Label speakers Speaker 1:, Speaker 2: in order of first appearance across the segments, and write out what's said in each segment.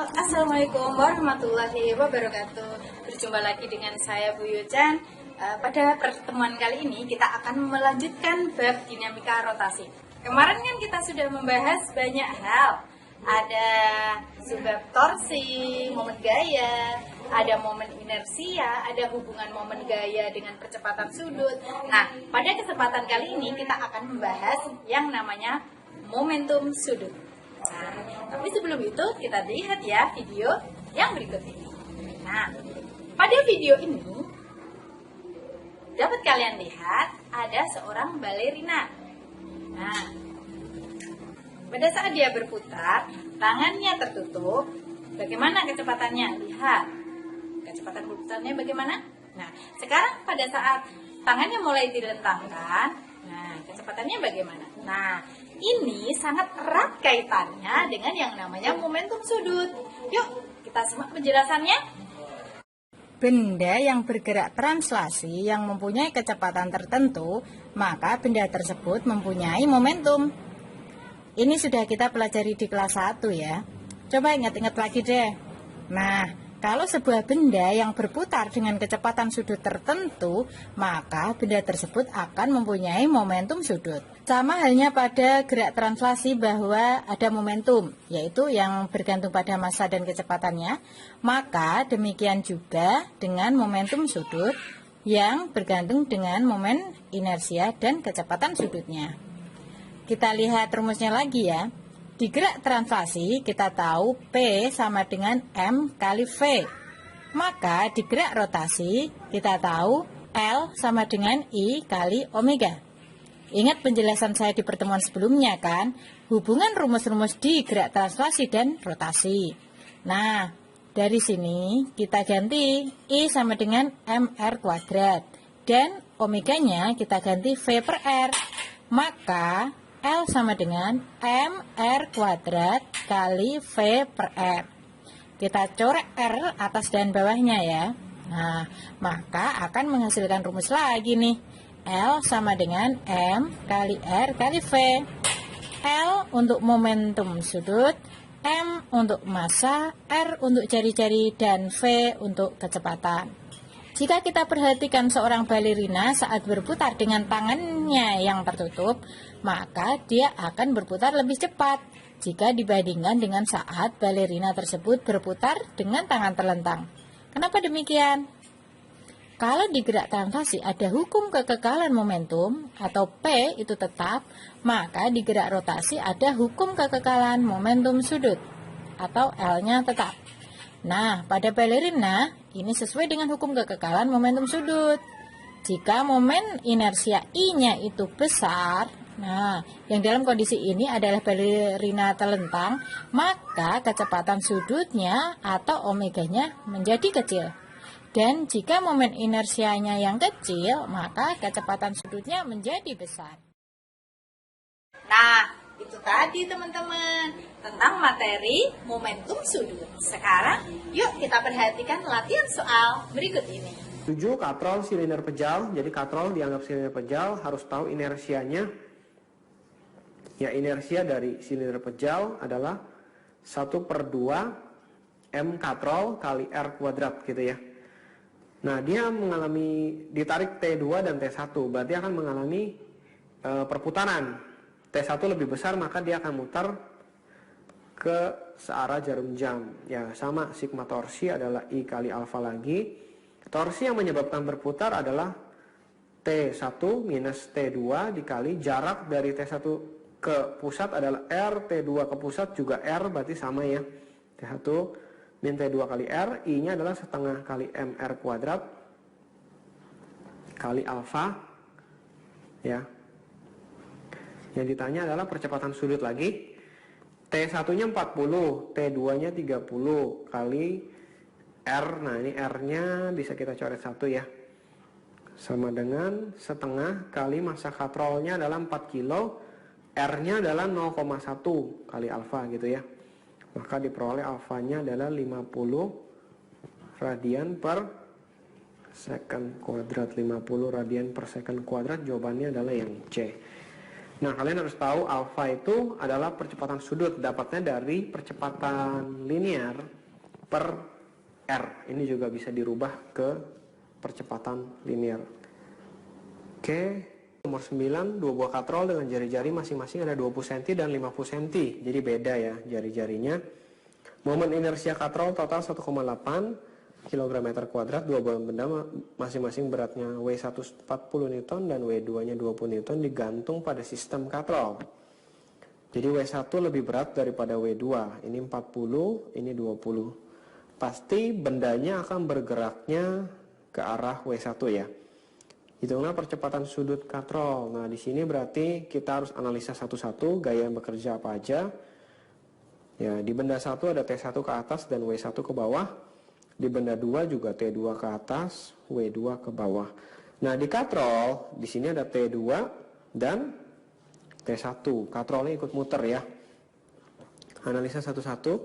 Speaker 1: Assalamualaikum warahmatullahi wabarakatuh. Berjumpa lagi dengan saya Bu Yuchan. Pada pertemuan kali ini kita akan melanjutkan bab dinamika rotasi. Kemarin kan kita sudah membahas banyak hal. Ada sebab torsi, momen gaya, ada momen inersia, ada hubungan momen gaya dengan percepatan sudut. Nah, pada kesempatan kali ini kita akan membahas yang namanya momentum sudut. Nah, tapi sebelum itu kita lihat ya video yang berikut ini. Nah, pada video ini dapat kalian lihat ada seorang balerina. Nah, pada saat dia berputar, tangannya tertutup. Bagaimana kecepatannya? Lihat. Kecepatan berputarnya bagaimana? Nah, sekarang pada saat tangannya mulai dilentangkan, nah, kecepatannya bagaimana? Nah, ini sangat erat kaitannya dengan yang namanya momentum sudut. Yuk, kita simak penjelasannya.
Speaker 2: Benda yang bergerak translasi yang mempunyai kecepatan tertentu, maka benda tersebut mempunyai momentum. Ini sudah kita pelajari di kelas 1 ya. Coba ingat-ingat lagi deh. Nah, kalau sebuah benda yang berputar dengan kecepatan sudut tertentu, maka benda tersebut akan mempunyai momentum sudut. Sama halnya pada gerak translasi bahwa ada momentum, yaitu yang bergantung pada massa dan kecepatannya. Maka demikian juga dengan momentum sudut yang bergantung dengan momen inersia dan kecepatan sudutnya. Kita lihat rumusnya lagi ya. Di gerak translasi kita tahu P sama dengan M kali V. Maka di gerak rotasi kita tahu L sama dengan I kali omega. Ingat penjelasan saya di pertemuan sebelumnya kan? Hubungan rumus-rumus di gerak translasi dan rotasi. Nah, dari sini kita ganti I sama dengan MR kuadrat. Dan omeganya kita ganti V per R. Maka L sama dengan MR kuadrat kali V per R. Kita coret R atas dan bawahnya ya. Nah, maka akan menghasilkan rumus lagi nih. L sama dengan M kali R kali V. L untuk momentum sudut, M untuk massa, R untuk jari-jari, dan V untuk kecepatan. Jika kita perhatikan seorang balerina saat berputar dengan tangannya yang tertutup, maka dia akan berputar lebih cepat jika dibandingkan dengan saat balerina tersebut berputar dengan tangan terlentang. Kenapa demikian? Kalau di gerak translasi ada hukum kekekalan momentum atau P itu tetap, maka di gerak rotasi ada hukum kekekalan momentum sudut atau L-nya tetap. Nah, pada balerina ini sesuai dengan hukum kekekalan momentum sudut. Jika momen inersia I-nya itu besar, nah, yang dalam kondisi ini adalah balerina telentang, maka kecepatan sudutnya atau omeganya menjadi kecil. Dan jika momen inersianya yang kecil, maka kecepatan sudutnya menjadi besar.
Speaker 1: Nah, itu tadi teman-teman tentang materi momentum sudut. Sekarang yuk kita perhatikan latihan soal berikut ini.
Speaker 3: 7. Katrol silinder pejal. Jadi katrol dianggap silinder pejal, harus tahu inersianya. Ya, inersia dari silinder pejal adalah 1/2 M katrol kali R kuadrat gitu ya. Nah, dia mengalami ditarik T2 dan T1, berarti akan mengalami perputaran. T1 lebih besar, maka dia akan mutar ke searah jarum jam. Ya, sama sigma torsi adalah I kali alfa lagi. Torsi yang menyebabkan berputar adalah T1 minus T2 dikali jarak dari T1 ke pusat adalah R, T2 ke pusat juga R, berarti sama ya. T1 min T2 kali R, I-nya adalah setengah kali MR kuadrat kali alfa. Ya. Yang ditanya adalah percepatan sudut lagi. T1-nya 40, T2-nya 30 kali R. Nah, ini R-nya bisa kita coret 1 ya. Sama dengan setengah kali massa katrolnya adalah 4 kilo, R-nya adalah 0,1 kali alfa gitu ya. Maka diperoleh alfanya adalah 50 radian per second kuadrat. 50 radian per second kuadrat, jawabannya adalah yang C. Nah, kalian harus tahu alfa itu adalah percepatan sudut, dapatnya dari percepatan linear per R. Ini juga bisa dirubah ke percepatan linear. Oke, nomor 9, dua buah katrol dengan jari-jari masing-masing ada 20 cm dan 50 cm. Jadi beda ya jari-jarinya. Momen inersia katrol total 1,8 kg/m², dua buah benda masing-masing beratnya W1 40 Newton dan W2-nya 20 Newton digantung pada sistem katrol. Jadi W1 lebih berat daripada W2, ini 40, ini 20. Pasti bendanya akan bergeraknya ke arah W1 ya. Hitunglah percepatan sudut katrol. Nah, di sini berarti kita harus analisa satu-satu gaya yang bekerja apa aja. Ya, di benda 1 ada T1 ke atas dan W1 ke bawah. Di benda 2 juga T2 ke atas, W2 ke bawah. Nah, di katrol di sini ada T2 dan T1. Katrolnya ikut muter ya. Analisa satu-satu.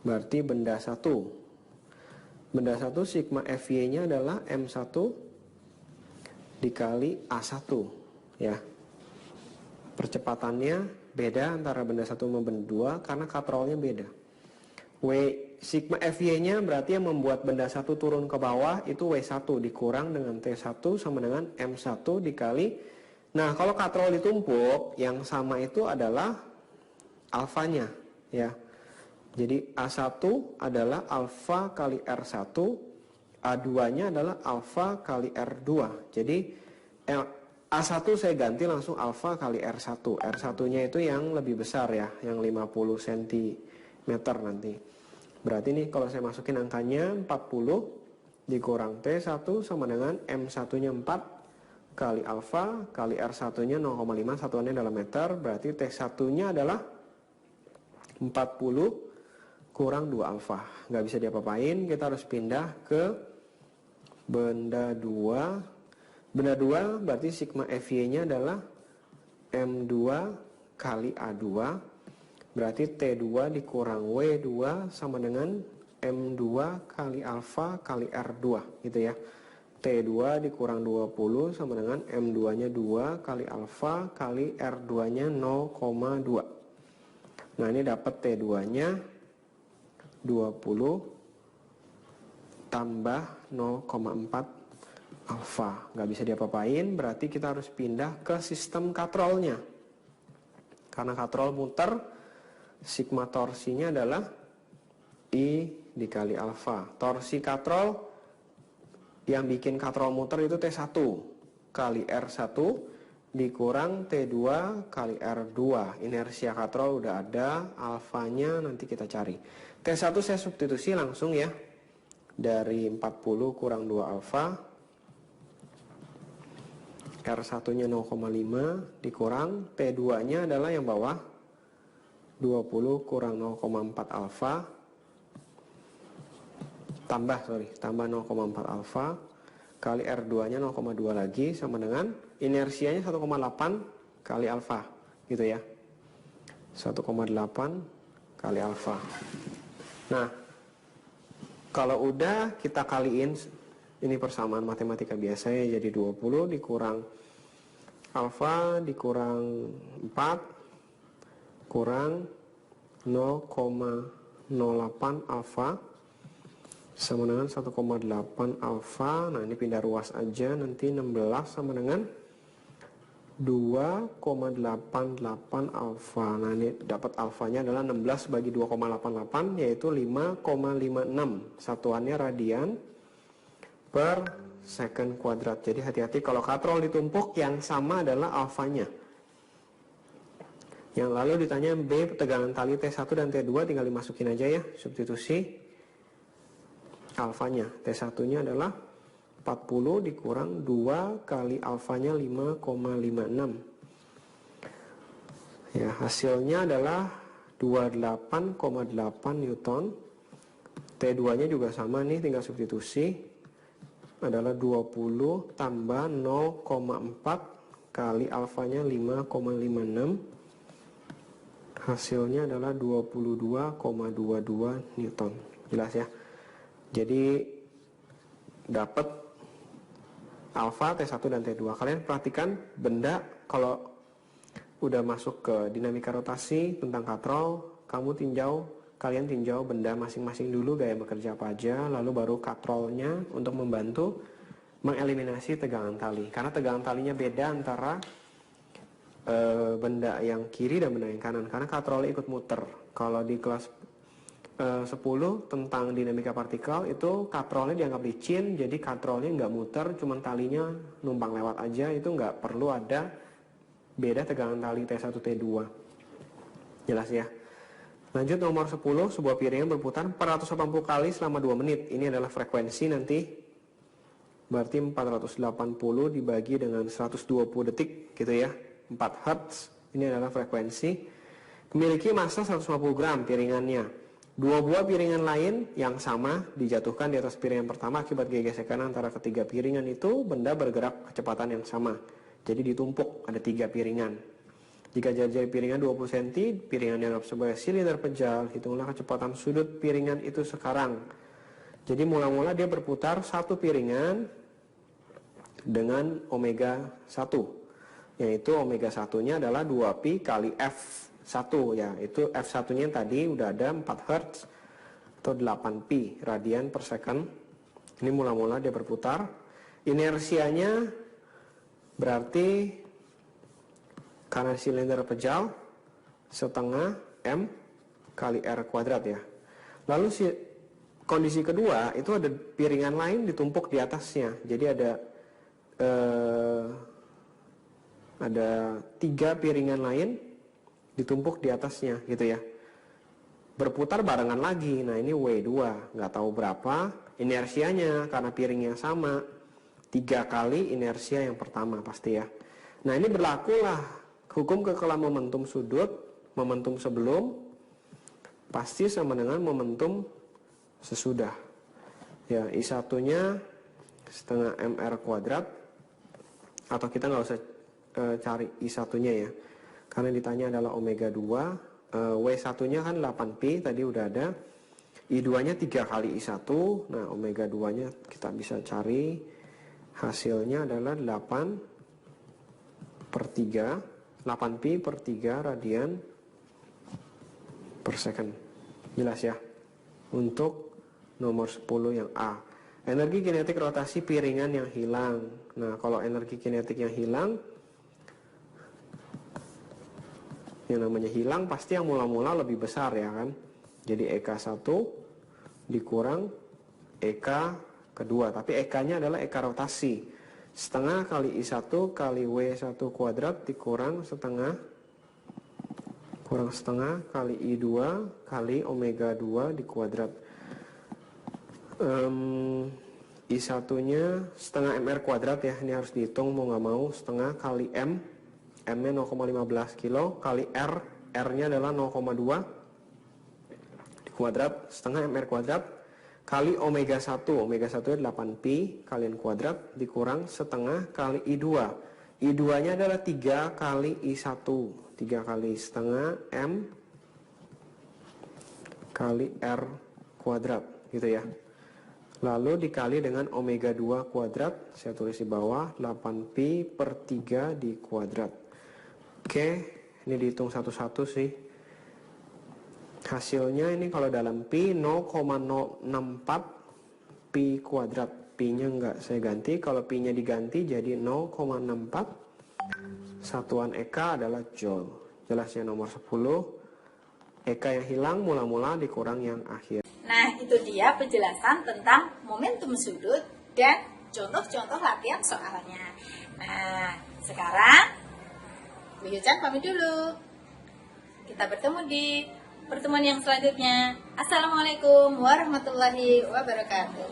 Speaker 3: Berarti benda 1. Benda 1 sigma FY-nya adalah M1 dikali A1 ya. Percepatannya beda antara benda 1 sama benda 2 karena katrolnya beda. Sigma FY-nya berarti yang membuat benda 1 turun ke bawah itu W1 dikurang dengan T1 sama dengan M1 dikali. Nah, kalau katrol ditumpuk yang sama itu adalah alfanya ya. Jadi A1 adalah alfa kali R1, A2-nya adalah alfa kali R2. Jadi A1 saya ganti langsung alfa kali R1. R1-nya itu yang lebih besar ya, yang 50 cm nanti. Berarti nih kalau saya masukin angkanya 40 dikurang T1 sama dengan M1-nya 4 kali alfa kali R1-nya 0,5, satuannya dalam meter. Berarti T1-nya adalah 40 kurang 2 alfa. Nggak bisa diapa-apain, kita harus pindah ke benda 2. Benda 2 berarti sigma FY-nya adalah M2 kali A2. Berarti T2 dikurang W2 sama dengan M2 kali alfa kali R2 gitu ya. T2 dikurang 20 sama dengan M2-nya 2 kali alfa kali R2-nya 0,2. Nah, ini dapat T2-nya 20 tambah 0,4 alfa. Nggak bisa diapa-apain, berarti kita harus pindah ke sistem katrolnya. Karena katrol muter, sigma torsinya adalah I dikali alfa. Torsi katrol yang bikin katrol muter itu T1 kali R1 dikurang T2 kali R2. Inersia katrol udah ada, alfanya nanti kita cari. T1 saya substitusi langsung ya. Dari 40 kurang 2 alfa, R1-nya 0,5 dikurang T2-nya adalah yang bawah 20 kurang 0,4 alfa tambah 0,4 alfa kali R2-nya 0,2 lagi sama dengan inersianya 1,8 kali alfa gitu ya. 1,8 kali alfa. Nah, kalau udah kita kaliin, ini persamaan matematika biasa ya, jadi 20 dikurang alfa dikurang 4 kurang 0,08 alfa sama dengan 1,8 alfa. Nah, ini pindah ruas aja, nanti 16 sama dengan 2,88 alfa. Nah, ini dapat alfanya adalah 16 bagi 2,88 yaitu 5,56. Satuannya radian per second kuadrat. Jadi hati-hati kalau katrol ditumpuk yang sama adalah alfanya. Yang lalu ditanya B, tegangan tali T1 dan T2 tinggal dimasukin aja ya, substitusi alfanya. T1-nya adalah 40 dikurang 2 kali alfanya 5,56. Ya, hasilnya adalah 28,8 Newton. T2-nya juga sama nih, tinggal substitusi. Adalah 20 tambah 0,4 kali alfanya 5,56. Hasilnya adalah 22,22 Newton. Jelas ya. Jadi dapat alfa, T1 dan T2. Kalian perhatikan benda kalau udah masuk ke dinamika rotasi tentang katrol, kalian tinjau benda masing-masing dulu gaya bekerja apa aja, lalu baru katrolnya untuk membantu mengeliminasi tegangan tali. Karena tegangan talinya beda antara benda yang kiri dan benda yang kanan, karena katrolnya ikut muter. Kalau di kelas 10 tentang dinamika partikel itu katrolnya dianggap licin, jadi katrolnya nggak muter, cuman talinya numpang lewat aja, itu nggak perlu ada beda tegangan tali T1 T2. Jelas ya. Lanjut nomor 10, sebuah piringan berputar 480 kali selama 2 menit. Ini adalah frekuensi nanti, berarti 480 dibagi dengan 120 detik gitu ya, 4 Hz. Ini adalah frekuensi. Memiliki massa 150 gram piringannya. 2 buah piringan lain yang sama dijatuhkan di atas piringan pertama akibat gesekan antara ketiga piringan itu, benda bergerak kecepatan yang sama. Jadi ditumpuk, ada 3 piringan. Jika jari piringan 20 cm, piringan dianggap sebagai silinder pejal, hitunglah kecepatan sudut piringan itu sekarang. Jadi mula-mula dia berputar satu piringan dengan omega 1, yaitu omega 1-nya adalah 2pi kali F1 ya, itu F1-nya tadi udah ada 4 Hz atau 8pi radian per second. Ini mula-mula dia berputar. Inersianya berarti karena silinder pejal setengah M kali R kuadrat ya. Lalu kondisi kedua itu ada piringan lain ditumpuk di atasnya. Jadi ada 3 piringan lain ditumpuk di atasnya gitu ya. Berputar barengan lagi. Nah ini W2, nggak tahu berapa inersianya karena piringnya sama. 3 kali inersia yang pertama pasti ya. Nah ini berlakulah hukum kekelaman momentum sudut, momentum sebelum pasti sama dengan momentum sesudah. Ya, I1-nya setengah mr kuadrat, atau kita nggak usah cari I1-nya ya, karena ditanya adalah omega 2. W1-nya kan 8pi tadi udah ada. I2-nya 3 kali I1. Nah omega 2-nya kita bisa cari, hasilnya adalah 8pi per 3 radian per second. Jelas ya. Untuk nomor 10 yang A. Energi kinetik rotasi piringan yang hilang. Nah kalau energi kinetik yang hilang, yang namanya hilang pasti yang mula-mula lebih besar ya kan. Jadi EK1 dikurang EK kedua, tapi EK-nya adalah EK rotasi. Setengah kali I1 kali W1 kuadrat dikurang setengah, kurang setengah kali I2 kali omega 2 di kuadrat. I1-nya setengah mr kuadrat ya, ini harus dihitung mau nggak mau. Setengah kali M, M-nya 0,15 kilo kali R, R-nya adalah 0,2 di kuadrat, setengah mr kuadrat kali omega 1, omega 1 nya 8pi kalian kuadrat dikurang setengah kali I2. I2-nya adalah 3 kali I1, 3 kali setengah M kali R kuadrat gitu ya. Lalu dikali dengan omega 2 kuadrat, saya tulis di bawah, 8pi per 3 di kuadrat. Oke, ini dihitung satu-satu sih. Hasilnya ini kalau dalam pi 0,064 pi kuadrat. Pi-nya enggak saya ganti, kalau pi-nya diganti jadi 0,64. Satuan EK adalah joule. Jelasnya nomor 10. EK yang hilang mula-mula dikurang yang akhir.
Speaker 1: Nah, itu dia penjelasan tentang momentum sudut dan contoh-contoh latihan soalnya. Nah, sekarang Bu Yuchan pamit dulu. Kita bertemu di pertemuan yang selanjutnya. Assalamualaikum warahmatullahi wabarakatuh.